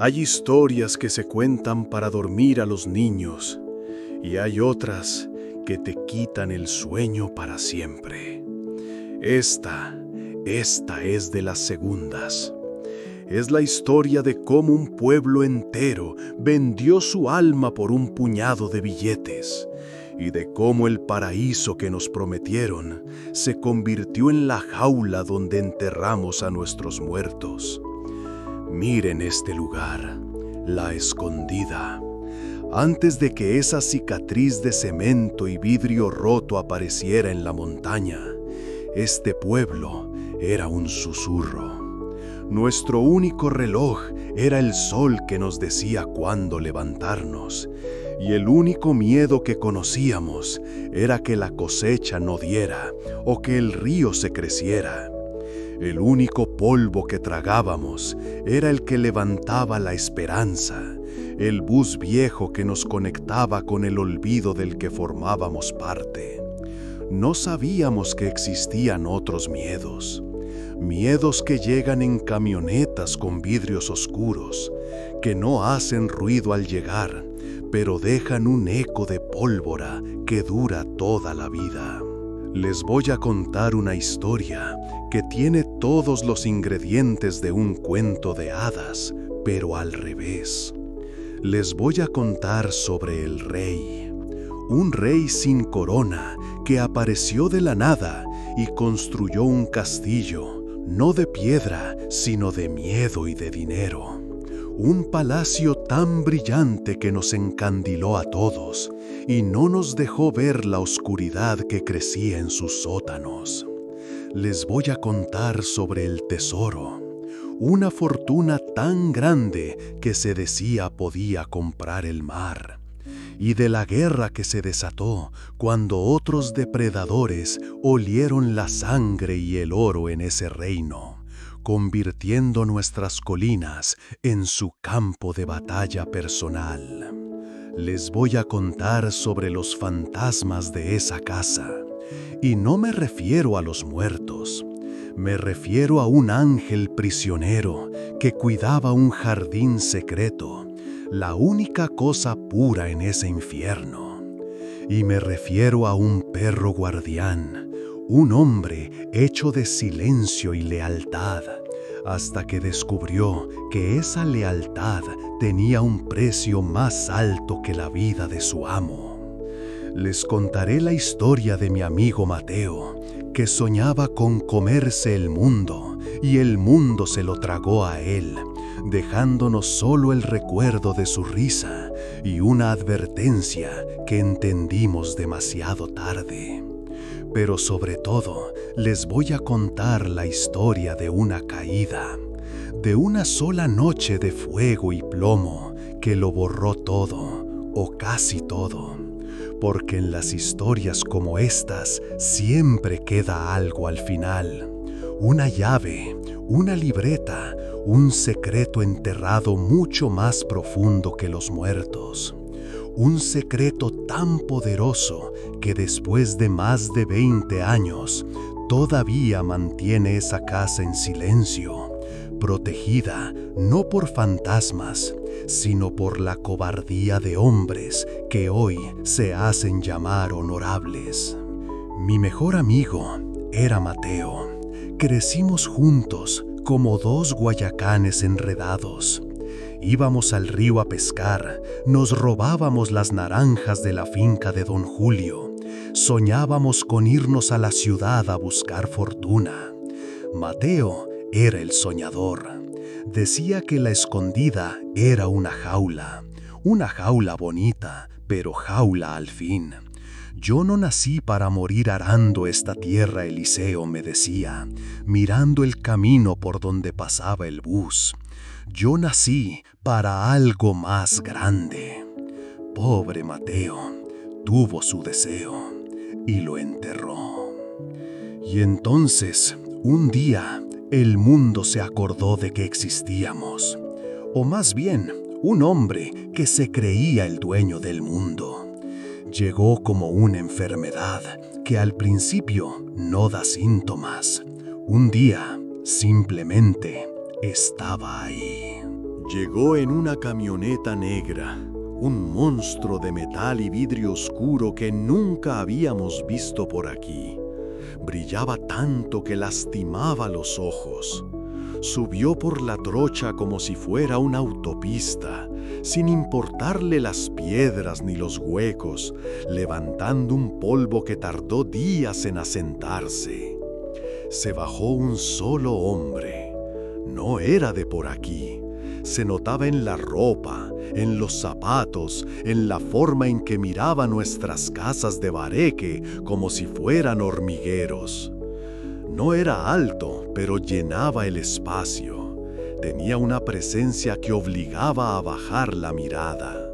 Hay historias que se cuentan para dormir a los niños y hay otras que te quitan el sueño para siempre. Esta es de las segundas. Es la historia de cómo un pueblo entero vendió su alma por un puñado de billetes y de cómo el paraíso que nos prometieron se convirtió en la jaula donde enterramos a nuestros muertos. Miren este lugar, La Escondida. Antes de que esa cicatriz de cemento y vidrio roto apareciera en la montaña, este pueblo era un susurro. Nuestro único reloj era el sol que nos decía cuándo levantarnos, y el único miedo que conocíamos era que la cosecha no diera o que el río se creciera. El único polvo que tragábamos era el que levantaba la esperanza, el bus viejo que nos conectaba con el olvido del que formábamos parte. No sabíamos que existían otros miedos. Miedos que llegan en camionetas con vidrios oscuros, que no hacen ruido al llegar, pero dejan un eco de pólvora que dura toda la vida. Les voy a contar una historia que tiene todos los ingredientes de un cuento de hadas, pero al revés. Les voy a contar sobre el rey. Un rey sin corona que apareció de la nada y construyó un castillo, no de piedra, sino de miedo y de dinero. Un palacio tan brillante que nos encandiló a todos y no nos dejó ver la oscuridad que crecía en sus sótanos. Les voy a contar sobre el tesoro, una fortuna tan grande que se decía podía comprar el mar, y de la guerra que se desató cuando otros depredadores olieron la sangre y el oro en ese reino, convirtiendo nuestras colinas en su campo de batalla personal. Les voy a contar sobre los fantasmas de esa casa, y no me refiero a los muertos. Me refiero a un ángel prisionero que cuidaba un jardín secreto, la única cosa pura en ese infierno. Y me refiero a un perro guardián, un hombre hecho de silencio y lealtad, hasta que descubrió que esa lealtad tenía un precio más alto que la vida de su amo. Les contaré la historia de mi amigo Mateo, que soñaba con comerse el mundo, y el mundo se lo tragó a él, dejándonos solo el recuerdo de su risa y una advertencia que entendimos demasiado tarde. Pero sobre todo, les voy a contar la historia de una caída, de una sola noche de fuego y plomo que lo borró todo, o casi todo. Porque en las historias como estas siempre queda algo al final. Una llave, una libreta, un secreto enterrado mucho más profundo que los muertos. Un secreto tan poderoso que después de más de 20 años todavía mantiene esa casa en silencio, protegida no por fantasmas, sino por la cobardía de hombres que hoy se hacen llamar honorables. Mi mejor amigo era Mateo. Crecimos juntos como dos guayacanes enredados. Íbamos al río a pescar, nos robábamos las naranjas de la finca de don Julio, soñábamos con irnos a la ciudad a buscar fortuna. Mateo era el soñador. Decía que La Escondida era una jaula bonita, pero jaula al fin. Yo no nací para morir arando esta tierra, Eliseo, me decía, mirando el camino por donde pasaba el bus. Yo nací para algo más grande. Pobre Mateo, tuvo su deseo y lo enterró. Y entonces, un día, el mundo se acordó de que existíamos. O más bien, un hombre que se creía el dueño del mundo. Llegó como una enfermedad que al principio no da síntomas. Un día, simplemente, estaba ahí. Llegó en una camioneta negra, un monstruo de metal y vidrio oscuro que nunca habíamos visto por aquí. Brillaba tanto que lastimaba los ojos. Subió por la trocha como si fuera una autopista, sin importarle las piedras ni los huecos, levantando un polvo que tardó días en asentarse. Se bajó un solo hombre. No era de por aquí. Se notaba en la ropa, en los zapatos, en la forma en que miraba nuestras casas de bareque como si fueran hormigueros. No era alto, pero llenaba el espacio. Tenía una presencia que obligaba a bajar la mirada.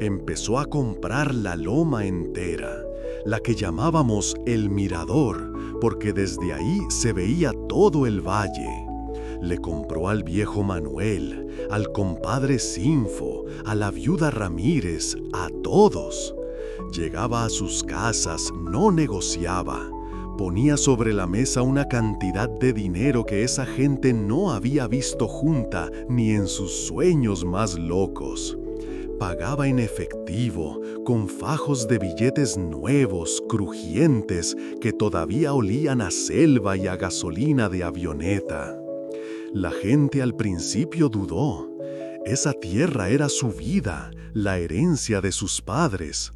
Empezó a comprar la loma entera, la que llamábamos el Mirador, porque desde ahí se veía todo el valle. Le compró al viejo Manuel, al compadre Sinfo, a la viuda Ramírez, a todos. Llegaba a sus casas, no negociaba. Ponía sobre la mesa una cantidad de dinero que esa gente no había visto junta ni en sus sueños más locos. Pagaba en efectivo, con fajos de billetes nuevos, crujientes, que todavía olían a selva y a gasolina de avioneta. La gente al principio dudó. Esa tierra era su vida, la herencia de sus padres.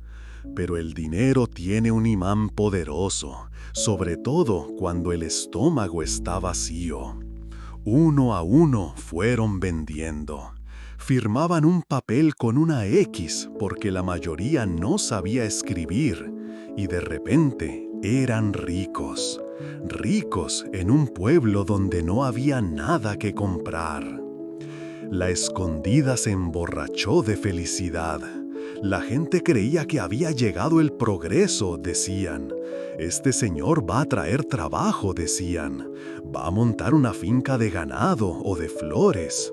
Pero el dinero tiene un imán poderoso, sobre todo cuando el estómago está vacío. Uno a uno fueron vendiendo. Firmaban un papel con una X porque la mayoría no sabía escribir y de repente eran ricos. Ricos en un pueblo donde no había nada que comprar. La escondida se emborrachó de felicidad. La gente creía que había llegado el progreso, decían. Este señor va a traer trabajo, decían. Va a montar una finca de ganado o de flores.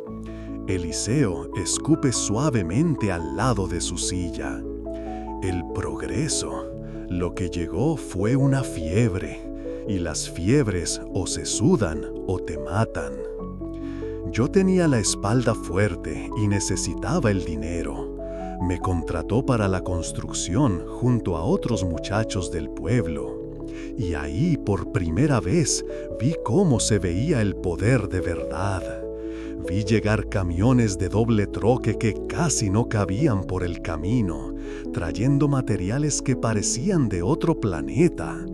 Eliseo escupe suavemente al lado de su silla. El progreso. Lo que llegó fue una fiebre. Y las fiebres o se sudan o te matan. Yo tenía la espalda fuerte y necesitaba el dinero. Me contrató para la construcción junto a otros muchachos del pueblo. Y ahí por primera vez vi cómo se veía el poder de verdad. Vi llegar camiones de doble troque que casi no cabían por el camino, trayendo materiales que parecían de otro planeta.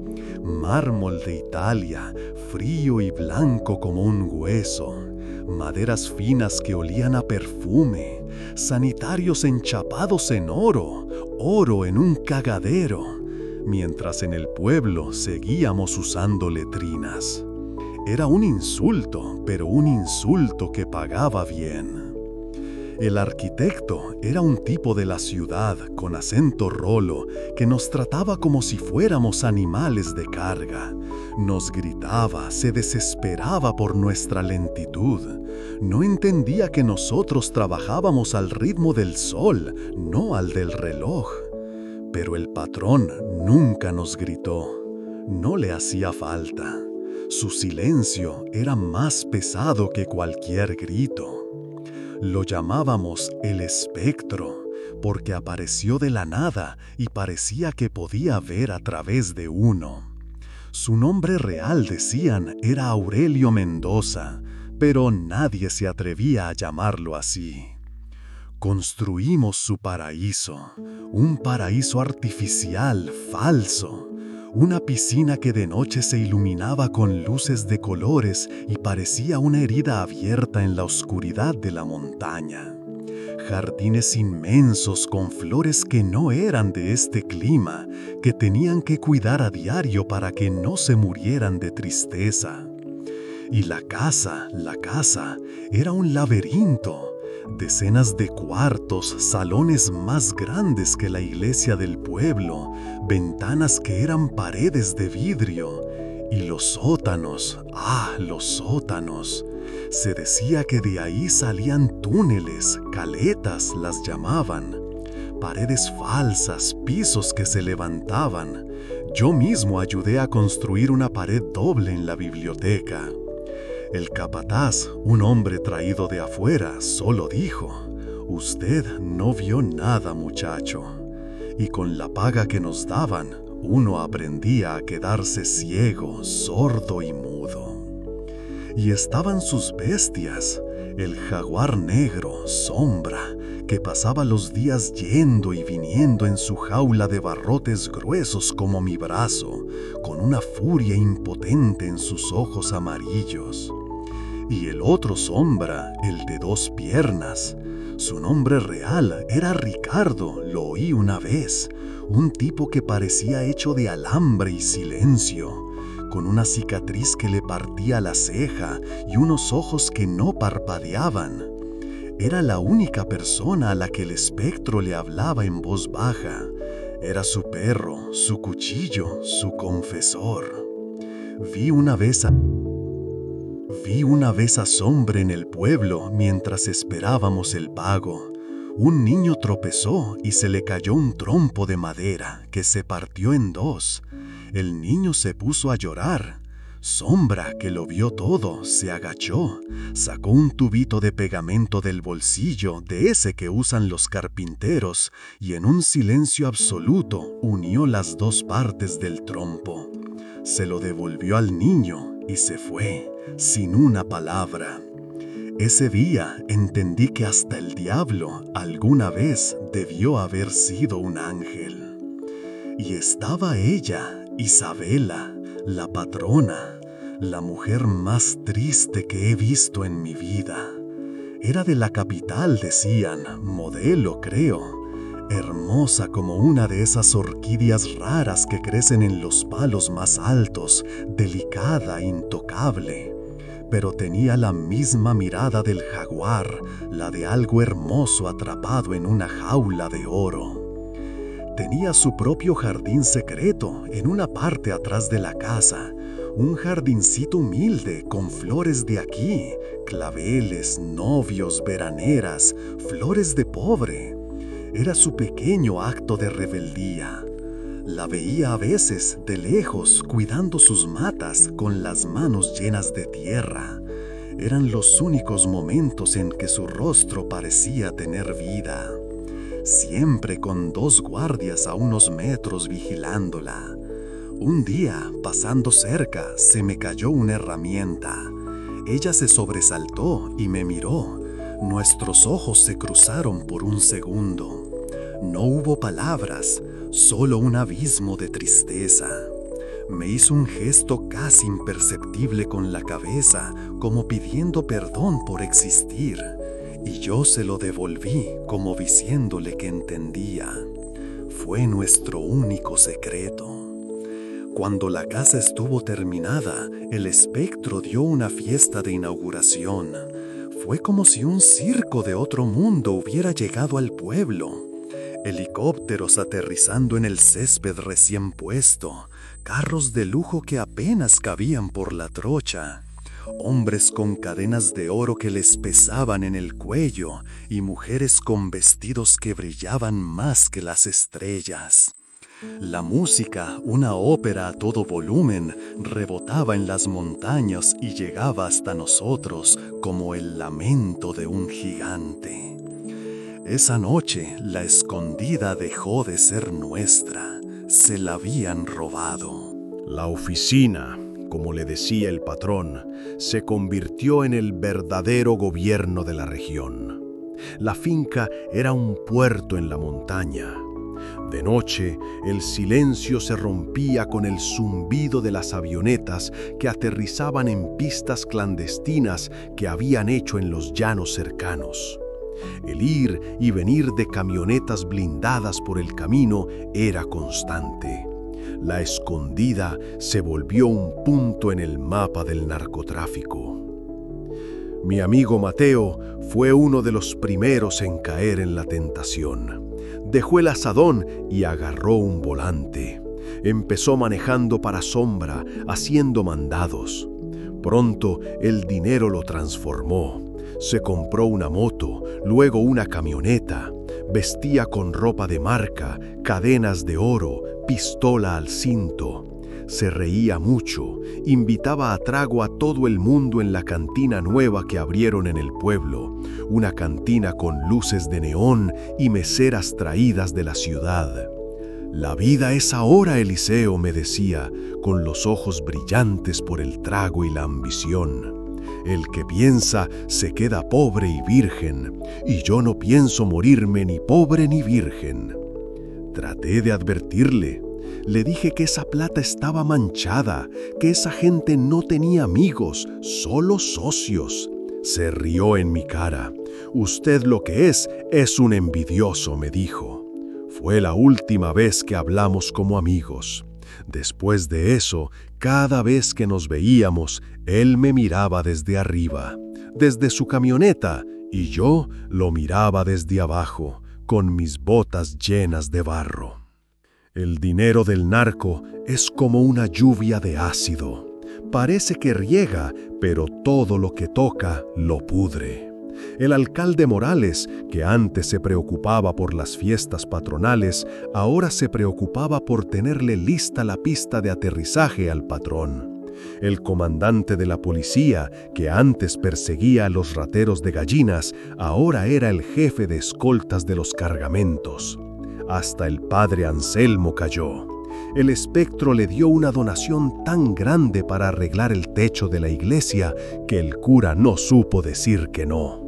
Mármol de Italia, frío y blanco como un hueso. Maderas finas que olían a perfume. Sanitarios enchapados en oro, oro en un cagadero. Mientras en el pueblo seguíamos usando letrinas. Era un insulto, pero un insulto que pagaba bien. El arquitecto era un tipo de la ciudad con acento rolo que nos trataba como si fuéramos animales de carga. Nos gritaba, se desesperaba por nuestra lentitud. No entendía que nosotros trabajábamos al ritmo del sol, no al del reloj. Pero el patrón nunca nos gritó. No le hacía falta. Su silencio era más pesado que cualquier grito. Lo llamábamos el espectro, porque apareció de la nada y parecía que podía ver a través de uno. Su nombre real, decían, era Aurelio Mendoza, pero nadie se atrevía a llamarlo así. Construimos su paraíso, un paraíso artificial, falso. Una piscina que de noche se iluminaba con luces de colores y parecía una herida abierta en la oscuridad de la montaña. Jardines inmensos con flores que no eran de este clima, que tenían que cuidar a diario para que no se murieran de tristeza. Y la casa, era un laberinto. Decenas de cuartos, salones más grandes que la iglesia del pueblo, ventanas que eran paredes de vidrio, y los sótanos, los sótanos. Se decía que de ahí salían túneles, caletas las llamaban, paredes falsas, pisos que se levantaban. Yo mismo ayudé a construir una pared doble en la biblioteca. El capataz, un hombre traído de afuera, solo dijo: «Usted no vio nada, muchacho». Y con la paga que nos daban, uno aprendía a quedarse ciego, sordo y mudo. Y estaban sus bestias, el jaguar negro, Sombra, que pasaba los días yendo y viniendo en su jaula de barrotes gruesos como mi brazo, con una furia impotente en sus ojos amarillos. Y el otro Sombra, el de 2 piernas, su nombre real era Ricardo, lo oí una vez, un tipo que parecía hecho de alambre y silencio, con una cicatriz que le partía la ceja y unos ojos que no parpadeaban. Era la única persona a la que el espectro le hablaba en voz baja. Era su perro, su cuchillo, su confesor. Vi una vez a Sombra en el pueblo mientras esperábamos el pago. Un niño tropezó y se le cayó un trompo de madera que se partió en 2. El niño se puso a llorar. Sombra, que lo vio todo, se agachó, sacó un tubito de pegamento del bolsillo, de ese que usan los carpinteros, y en un silencio absoluto unió las 2 partes del trompo. Se lo devolvió al niño y se fue, sin una palabra. Ese día entendí que hasta el diablo alguna vez debió haber sido un ángel. Y estaba ella, Isabela, la patrona, la mujer más triste que he visto en mi vida. Era de la capital, decían, modelo, creo. Hermosa como una de esas orquídeas raras que crecen en los palos más altos, delicada, intocable. Pero tenía la misma mirada del jaguar, la de algo hermoso atrapado en una jaula de oro. Tenía su propio jardín secreto en una parte atrás de la casa, un jardincito humilde con flores de aquí, claveles, novios, veraneras, flores de pobre. Era su pequeño acto de rebeldía. La veía a veces de lejos cuidando sus matas con las manos llenas de tierra. Eran los únicos momentos en que su rostro parecía tener vida. Siempre con 2 guardias a unos metros vigilándola. Un día, pasando cerca, se me cayó una herramienta. Ella se sobresaltó y me miró. Nuestros ojos se cruzaron por un segundo. No hubo palabras, solo un abismo de tristeza. Me hizo un gesto casi imperceptible con la cabeza, como pidiendo perdón por existir, y yo se lo devolví como diciéndole que entendía. Fue nuestro único secreto. Cuando la casa estuvo terminada, el espectro dio una fiesta de inauguración. Fue como si un circo de otro mundo hubiera llegado al pueblo. Helicópteros aterrizando en el césped recién puesto, carros de lujo que apenas cabían por la trocha, hombres con cadenas de oro que les pesaban en el cuello y mujeres con vestidos que brillaban más que las estrellas. La música, una ópera a todo volumen, rebotaba en las montañas y llegaba hasta nosotros como el lamento de un gigante. Esa noche, la escondida dejó de ser nuestra. Se la habían robado. La oficina, como le decía el patrón, se convirtió en el verdadero gobierno de la región. La finca era un puerto en la montaña. De noche, el silencio se rompía con el zumbido de las avionetas que aterrizaban en pistas clandestinas que habían hecho en los llanos cercanos. El ir y venir de camionetas blindadas por el camino era constante. La escondida se volvió un punto en el mapa del narcotráfico. Mi amigo Mateo fue uno de los primeros en caer en la tentación. Dejó el asadón y agarró un volante. Empezó manejando para Sombra, haciendo mandados. Pronto el dinero lo transformó. Se compró una moto, luego una camioneta. Vestía con ropa de marca, cadenas de oro, pistola al cinto. se reía mucho, invitaba a trago a todo el mundo en la cantina nueva que abrieron en el pueblo, una cantina con luces de neón y meseras traídas de la ciudad. «La vida es ahora, Eliseo», me decía, con los ojos brillantes por el trago y la ambición. «El que piensa se queda pobre y virgen, y yo no pienso morirme ni pobre ni virgen». Traté de advertirle. Le dije que esa plata estaba manchada, que esa gente no tenía amigos, solo socios. Se rió en mi cara. «Usted lo que es un envidioso», me dijo. Fue la última vez que hablamos como amigos. Después de eso, cada vez que nos veíamos, él me miraba desde arriba, desde su camioneta, y yo lo miraba desde abajo, con mis botas llenas de barro. El dinero del narco es como una lluvia de ácido. Parece que riega, pero todo lo que toca lo pudre. El alcalde Morales, que antes se preocupaba por las fiestas patronales, ahora se preocupaba por tenerle lista la pista de aterrizaje al patrón. El comandante de la policía, que antes perseguía a los rateros de gallinas, ahora era el jefe de escoltas de los cargamentos. Hasta el padre Anselmo cayó. El espectro le dio una donación tan grande para arreglar el techo de la iglesia que el cura no supo decir que no.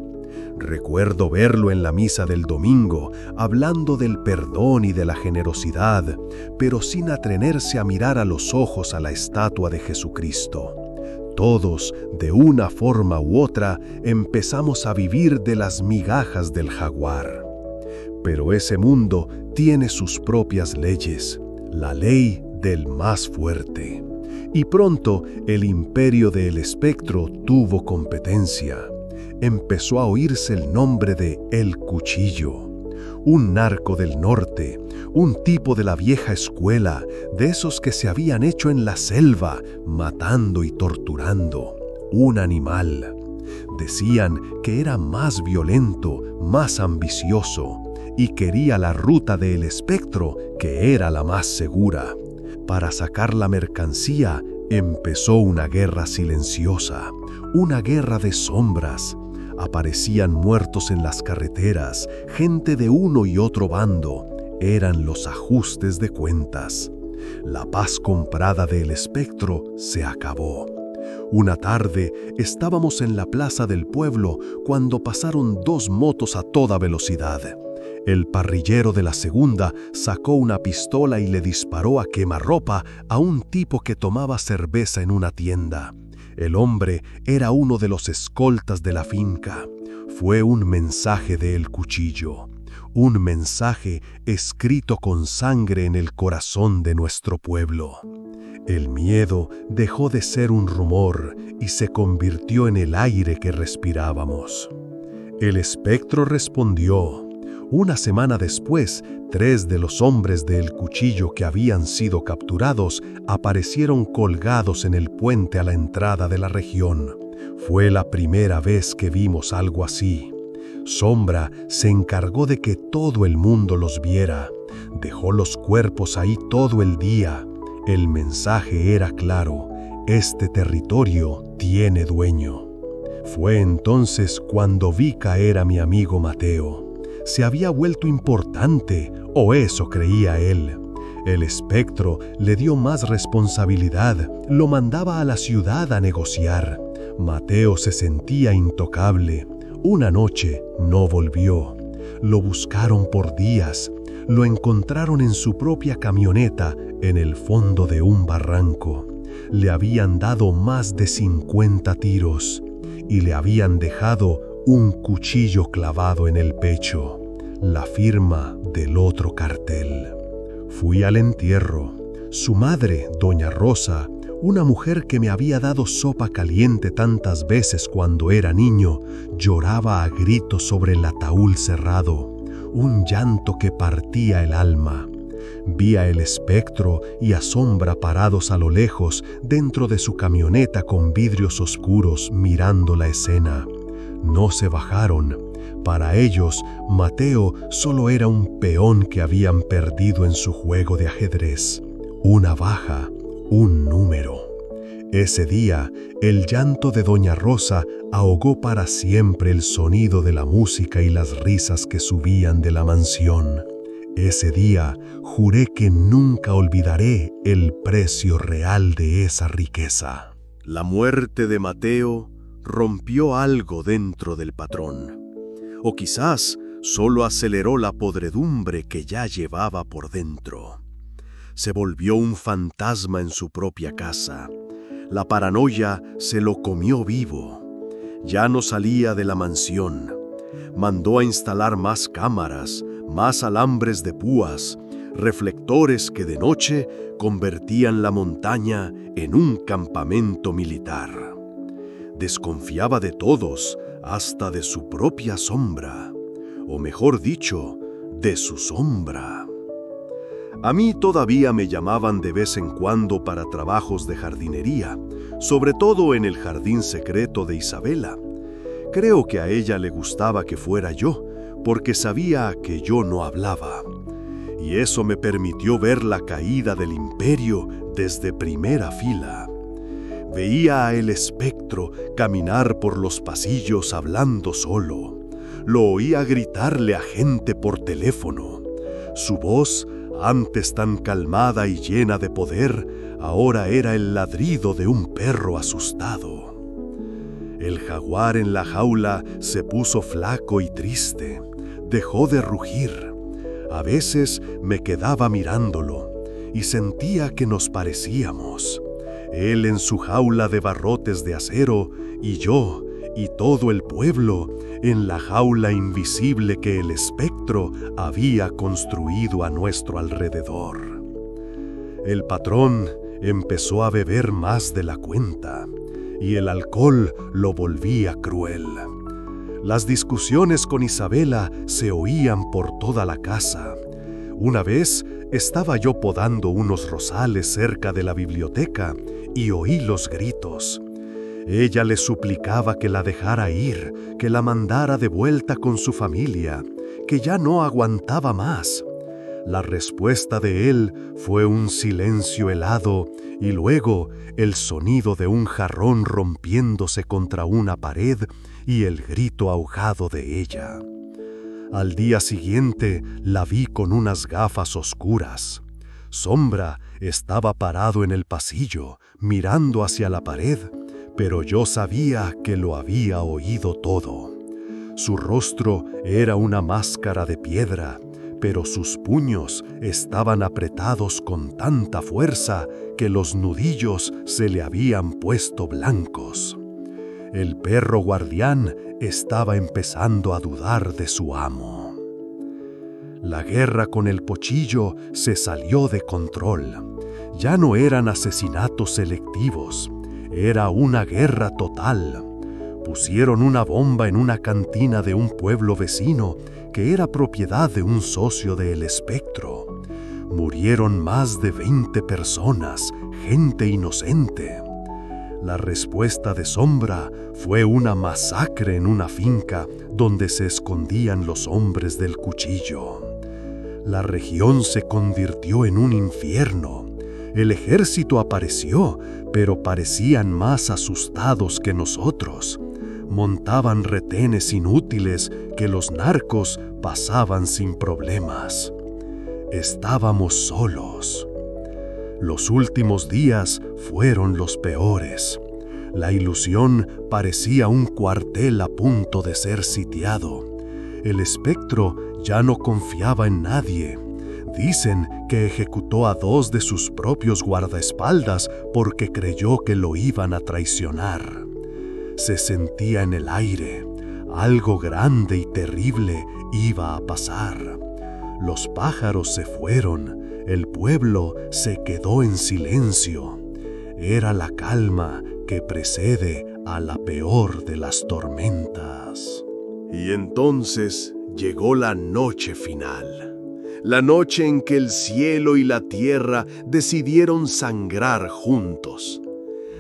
Recuerdo verlo en la misa del domingo, hablando del perdón y de la generosidad, pero sin atreverse a mirar a los ojos a la estatua de Jesucristo. Todos, de una forma u otra, empezamos a vivir de las migajas del jaguar. Pero ese mundo tiene sus propias leyes, la ley del más fuerte. Y pronto el imperio del espectro tuvo competencia. Empezó a oírse el nombre de El Cuchillo, un narco del norte, un tipo de la vieja escuela, de esos que se habían hecho en la selva, matando y torturando, un animal. Decían que era más violento, más ambicioso, y quería la ruta del espectro, que era la más segura. Para sacar la mercancía, empezó una guerra silenciosa, una guerra de sombras. Aparecían muertos en las carreteras, gente de uno y otro bando. Eran los ajustes de cuentas. La paz comprada del espectro se acabó. Una tarde estábamos en la plaza del pueblo cuando pasaron 2 motos a toda velocidad. El parrillero de la segunda sacó una pistola y le disparó a quemarropa a un tipo que tomaba cerveza en una tienda. El hombre era uno de los escoltas de la finca. Fue un mensaje de El Cuchillo, un mensaje escrito con sangre en el corazón de nuestro pueblo. El miedo dejó de ser un rumor y se convirtió en el aire que respirábamos. El espectro respondió. Una semana después, 3 de los hombres de El Cuchillo que habían sido capturados aparecieron colgados en el puente a la entrada de la región. Fue la primera vez que vimos algo así. Sombra se encargó de que todo el mundo los viera. Dejó los cuerpos ahí todo el día. El mensaje era claro: este territorio tiene dueño. Fue entonces cuando vi caer a mi amigo Mateo. Se había vuelto importante, o eso creía él. El espectro le dio más responsabilidad, lo mandaba a la ciudad a negociar. Mateo se sentía intocable. Una noche no volvió. Lo buscaron por días. Lo encontraron en su propia camioneta, en el fondo de un barranco. Le habían dado más de 50 tiros y le habían dejado un cuchillo clavado en el pecho, la firma del otro cartel. Fui al entierro. Su madre, doña Rosa, una mujer que me había dado sopa caliente tantas veces cuando era niño, lloraba a gritos sobre el ataúd cerrado, un llanto que partía el alma. Vi a el espectro y a Sombra parados a lo lejos dentro de su camioneta con vidrios oscuros mirando la escena. No se bajaron. Para ellos, Mateo solo era un peón que habían perdido en su juego de ajedrez. Una baja, un número. Ese día, el llanto de doña Rosa ahogó para siempre el sonido de la música y las risas que subían de la mansión. Ese día, juré que nunca olvidaré el precio real de esa riqueza. La muerte de Mateo rompió algo dentro del patrón, o quizás solo aceleró la podredumbre que ya llevaba por dentro. Se volvió un fantasma en su propia casa. La paranoia se lo comió vivo. Ya no salía de la mansión. Mandó a instalar más cámaras, más alambres de púas, reflectores que de noche convertían la montaña en un campamento militar. Desconfiaba de todos, hasta de su propia sombra, o mejor dicho, de su sombra. A mí todavía me llamaban de vez en cuando para trabajos de jardinería, sobre todo en el jardín secreto de Isabela. Creo que a ella le gustaba que fuera yo, porque sabía que yo no hablaba. Y eso me permitió ver la caída del imperio desde primera fila. Veía a el espectro caminar por los pasillos hablando solo. Lo oía gritarle a gente por teléfono. Su voz, antes tan calmada y llena de poder, ahora era el ladrido de un perro asustado. El jaguar en la jaula se puso flaco y triste. Dejó de rugir. A veces me quedaba mirándolo y sentía que nos parecíamos. Él en su jaula de barrotes de acero y yo y todo el pueblo en la jaula invisible que el espectro había construido a nuestro alrededor. El patrón empezó a beber más de la cuenta y el alcohol lo volvía cruel. Las discusiones con Isabela se oían por toda la casa. Una vez estaba yo podando unos rosales cerca de la biblioteca y oí los gritos. Ella le suplicaba que la dejara ir, que la mandara de vuelta con su familia, que ya no aguantaba más. La respuesta de él fue un silencio helado y luego el sonido de un jarrón rompiéndose contra una pared y el grito ahogado de ella. Al día siguiente la vi con unas gafas oscuras. Sombra estaba parado en el pasillo, mirando hacia la pared, pero yo sabía que lo había oído todo. Su rostro era una máscara de piedra, pero sus puños estaban apretados con tanta fuerza que los nudillos se le habían puesto blancos. El perro guardián estaba empezando a dudar de su amo. La guerra con el pochillo se salió de control. Ya no eran asesinatos selectivos, era una guerra total. Pusieron una bomba en una cantina de un pueblo vecino que era propiedad de un socio de El Espectro. Murieron más de 20 personas, gente inocente. La respuesta de Sombra fue una masacre en una finca donde se escondían los hombres del cuchillo. La región se convirtió en un infierno. El ejército apareció, pero parecían más asustados que nosotros. Montaban retenes inútiles que los narcos pasaban sin problemas. Estábamos solos. Los últimos días fueron los peores. La ilusión parecía un cuartel a punto de ser sitiado. El espectro ya no confiaba en nadie. Dicen que ejecutó a 2 de sus propios guardaespaldas porque creyó que lo iban a traicionar. Se sentía en el aire. Algo grande y terrible iba a pasar. Los pájaros se fueron. El pueblo se quedó en silencio. Era la calma que precede a la peor de las tormentas. Y entonces llegó la noche final. La noche en que el cielo y la tierra decidieron sangrar juntos.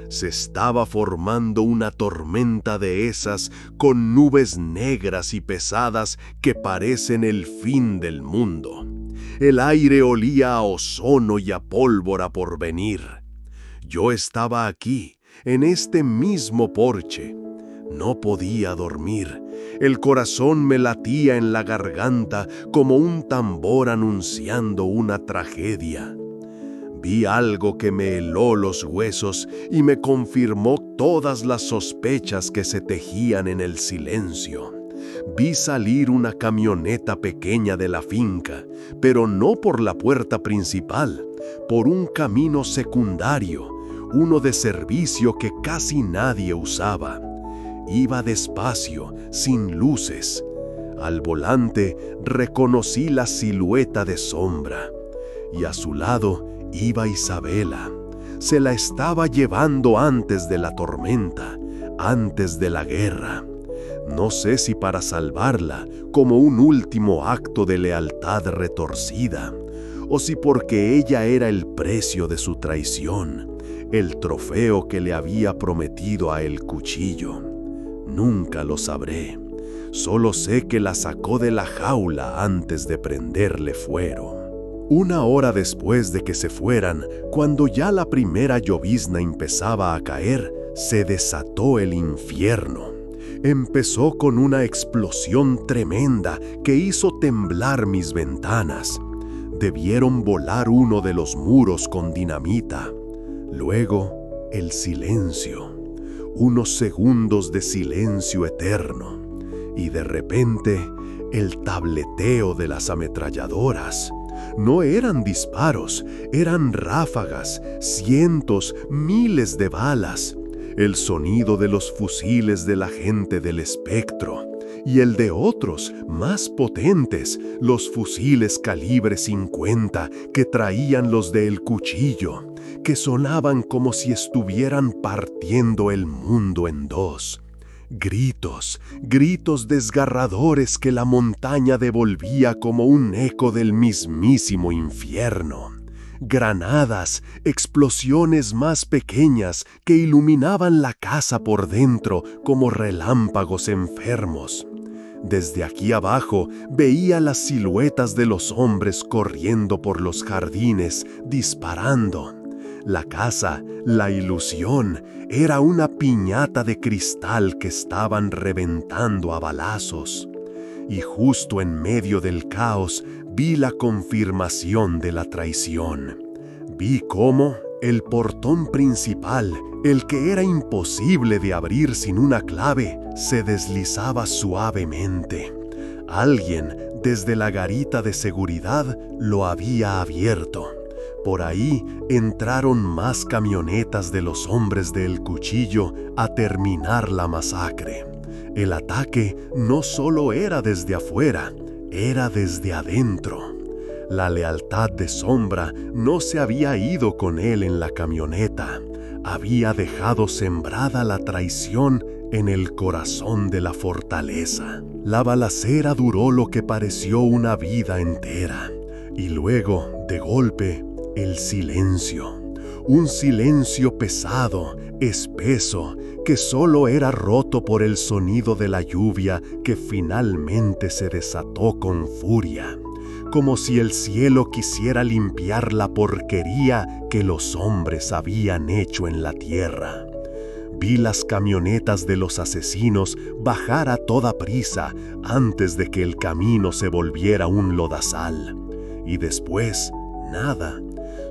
Se estaba formando una tormenta de esas con nubes negras y pesadas que parecen el fin del mundo. El aire olía a ozono y a pólvora por venir. Yo estaba aquí, en este mismo porche. No podía dormir. El corazón me latía en la garganta como un tambor anunciando una tragedia. Vi algo que me heló los huesos y me confirmó todas las sospechas que se tejían en el silencio. Vi salir una camioneta pequeña de la finca, pero no por la puerta principal, por un camino secundario, uno de servicio que casi nadie usaba. Iba despacio, sin luces. Al volante reconocí la silueta de Sombra, y a su lado iba Isabela. Se la estaba llevando antes de la tormenta, antes de la guerra. No sé si para salvarla, como un último acto de lealtad retorcida, o si porque ella era el precio de su traición, el trofeo que le había prometido a El Cuchillo. Nunca lo sabré. Solo sé que la sacó de la jaula antes de prenderle fuero. Una hora después de que se fueran, cuando ya la primera llovizna empezaba a caer, se desató el infierno. Empezó con una explosión tremenda que hizo temblar mis ventanas. Debieron volar uno de los muros con dinamita. Luego, el silencio. Unos segundos de silencio eterno. Y de repente, el tableteo de las ametralladoras. No eran disparos, eran ráfagas, cientos, miles de balas. El sonido de los fusiles de la gente del espectro y el de otros, más potentes, los fusiles calibre 50 que traían los de El Cuchillo, que sonaban como si estuvieran partiendo el mundo en dos. Gritos, gritos desgarradores que la montaña devolvía como un eco del mismísimo infierno. Granadas, explosiones más pequeñas que iluminaban la casa por dentro como relámpagos enfermos. Desde aquí abajo veía las siluetas de los hombres corriendo por los jardines, disparando. La casa, la ilusión, era una piñata de cristal que estaban reventando a balazos. Y justo en medio del caos vi la confirmación de la traición. Vi cómo el portón principal, el que era imposible de abrir sin una clave, se deslizaba suavemente. Alguien, desde la garita de seguridad, lo había abierto. Por ahí entraron más camionetas de los hombres de El Cuchillo a terminar la masacre. El ataque no solo era desde afuera, era desde adentro. La lealtad de Sombra no se había ido con él en la camioneta. Había dejado sembrada la traición en el corazón de la fortaleza. La balacera duró lo que pareció una vida entera. Y luego, de golpe, el silencio. Un silencio pesado, espeso, que solo era roto por el sonido de la lluvia que finalmente se desató con furia, como si el cielo quisiera limpiar la porquería que los hombres habían hecho en la tierra. Vi las camionetas de los asesinos bajar a toda prisa antes de que el camino se volviera un lodazal. Y después, nada.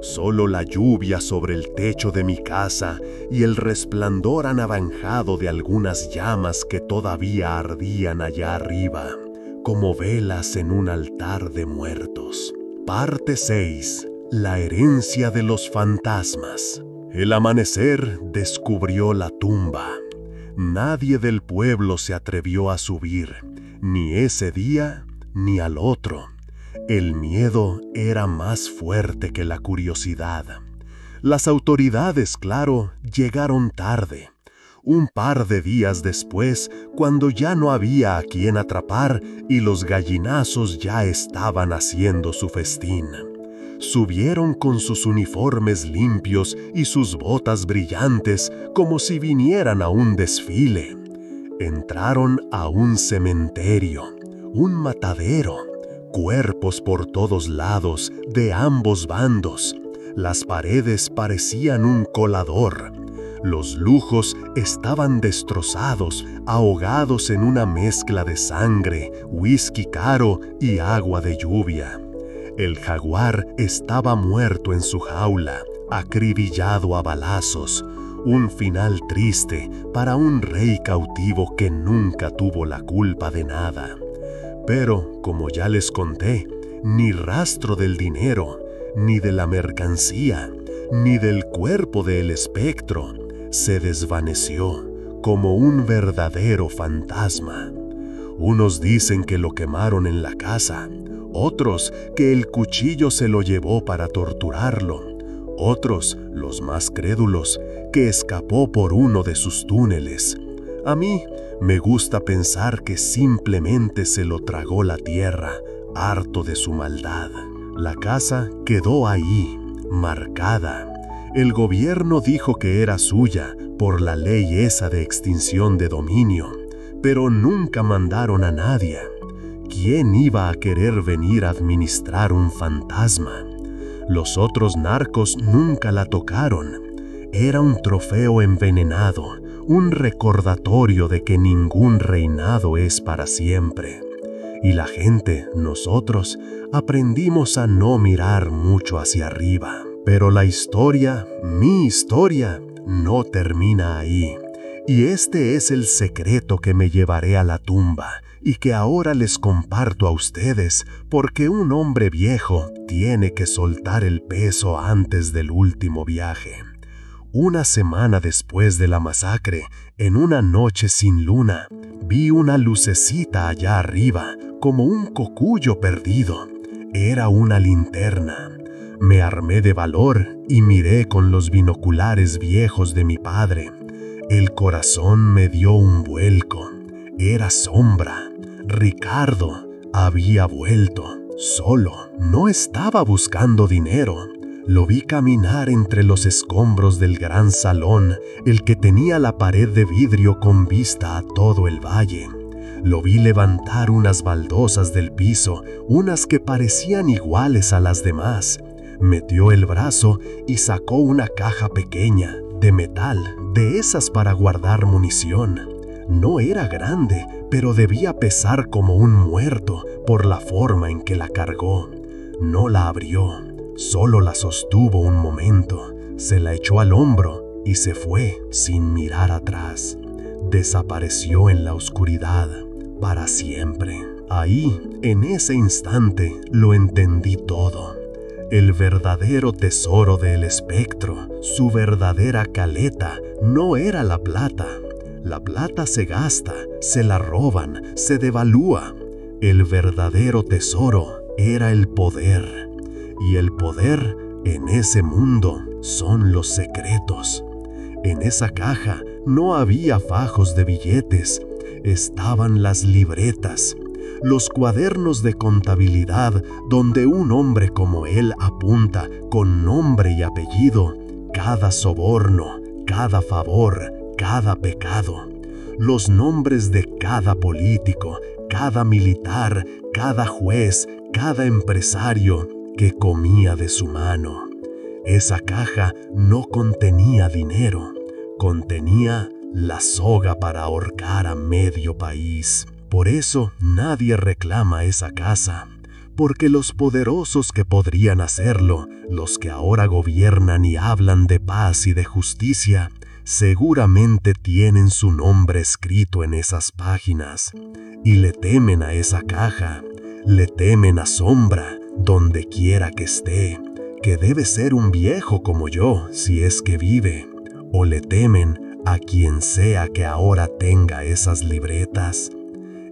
Solo la lluvia sobre el techo de mi casa y el resplandor anaranjado de algunas llamas que todavía ardían allá arriba, como velas en un altar de muertos. Parte 6. La herencia de los fantasmas. El amanecer descubrió la tumba. Nadie del pueblo se atrevió a subir, ni ese día ni al otro. El miedo era más fuerte que la curiosidad. Las autoridades, claro, llegaron tarde. Un par de días después, cuando ya no había a quien atrapar y los gallinazos ya estaban haciendo su festín. Subieron con sus uniformes limpios y sus botas brillantes como si vinieran a un desfile. Entraron a un cementerio, un matadero. Cuerpos por todos lados, de ambos bandos. Las paredes parecían un colador. Los lujos estaban destrozados, ahogados en una mezcla de sangre, whisky caro y agua de lluvia. El jaguar estaba muerto en su jaula, acribillado a balazos. Un final triste para un rey cautivo que nunca tuvo la culpa de nada. Pero, como ya les conté, ni rastro del dinero, ni de la mercancía, ni del cuerpo del espectro. Se desvaneció como un verdadero fantasma. Unos dicen que lo quemaron en la casa, otros que el cuchillo se lo llevó para torturarlo, otros, los más crédulos, que escapó por uno de sus túneles. A mí me gusta pensar que simplemente se lo tragó la tierra, harto de su maldad. La casa quedó ahí, marcada. El gobierno dijo que era suya por la ley esa de extinción de dominio, pero nunca mandaron a nadie. ¿Quién iba a querer venir a administrar un fantasma? Los otros narcos nunca la tocaron. Era un trofeo envenenado, un recordatorio de que ningún reinado es para siempre. Y la gente, nosotros, aprendimos a no mirar mucho hacia arriba. Pero la historia, mi historia, no termina ahí. Y este es el secreto que me llevaré a la tumba y que ahora les comparto a ustedes, porque un hombre viejo tiene que soltar el peso antes del último viaje. Una semana después de la masacre, en una noche sin luna, vi una lucecita allá arriba, como un cocuyo perdido. Era una linterna. Me armé de valor y miré con los binoculares viejos de mi padre. El corazón me dio un vuelco. Era Sombra. Ricardo había vuelto. Solo. No estaba buscando dinero. Lo vi caminar entre los escombros del gran salón, el que tenía la pared de vidrio con vista a todo el valle. Lo vi levantar unas baldosas del piso, unas que parecían iguales a las demás. Metió el brazo y sacó una caja pequeña, de metal, de esas para guardar munición. No era grande, pero debía pesar como un muerto por la forma en que la cargó. No la abrió, solo la sostuvo un momento, se la echó al hombro y se fue sin mirar atrás. Desapareció en la oscuridad para siempre. Ahí, en ese instante, lo entendí todo. El verdadero tesoro del espectro, su verdadera caleta, no era la plata. La plata se gasta, se la roban, se devalúa. El verdadero tesoro era el poder. Y el poder en ese mundo son los secretos. En esa caja no había fajos de billetes, estaban las libretas, los cuadernos de contabilidad donde un hombre como él apunta con nombre y apellido cada soborno, cada favor, cada pecado, los nombres de cada político, cada militar, cada juez, cada empresario que comía de su mano. Esa caja no contenía dinero, contenía la soga para ahorcar a medio país. Por eso nadie reclama esa casa, porque los poderosos que podrían hacerlo, los que ahora gobiernan y hablan de paz y de justicia, seguramente tienen su nombre escrito en esas páginas, y le temen a esa caja, le temen a Sombra, donde quiera que esté, que debe ser un viejo como yo, si es que vive, o le temen a quien sea que ahora tenga esas libretas.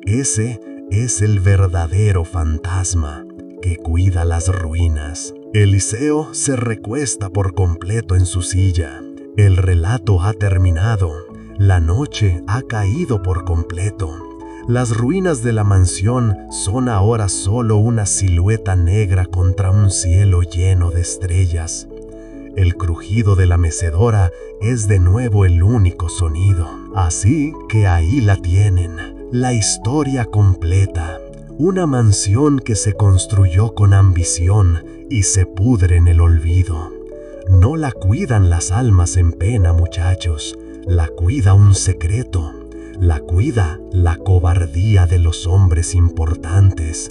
Ese es el verdadero fantasma que cuida las ruinas. Eliseo se recuesta por completo en su silla. El relato ha terminado. La noche ha caído por completo. Las ruinas de la mansión son ahora solo una silueta negra contra un cielo lleno de estrellas. El crujido de la mecedora es de nuevo el único sonido. Así que ahí la tienen, la historia completa. Una mansión que se construyó con ambición y se pudre en el olvido. No la cuidan las almas en pena, muchachos. La cuida un secreto. La cuida la cobardía de los hombres importantes.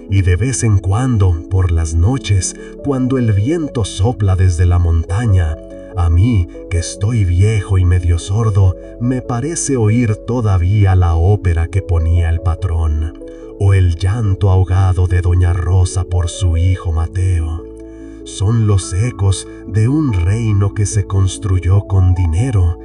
Y de vez en cuando, por las noches, cuando el viento sopla desde la montaña, a mí, que estoy viejo y medio sordo, me parece oír todavía la ópera que ponía el patrón, o el llanto ahogado de doña Rosa por su hijo Mateo. Son los ecos de un reino que se construyó con dinero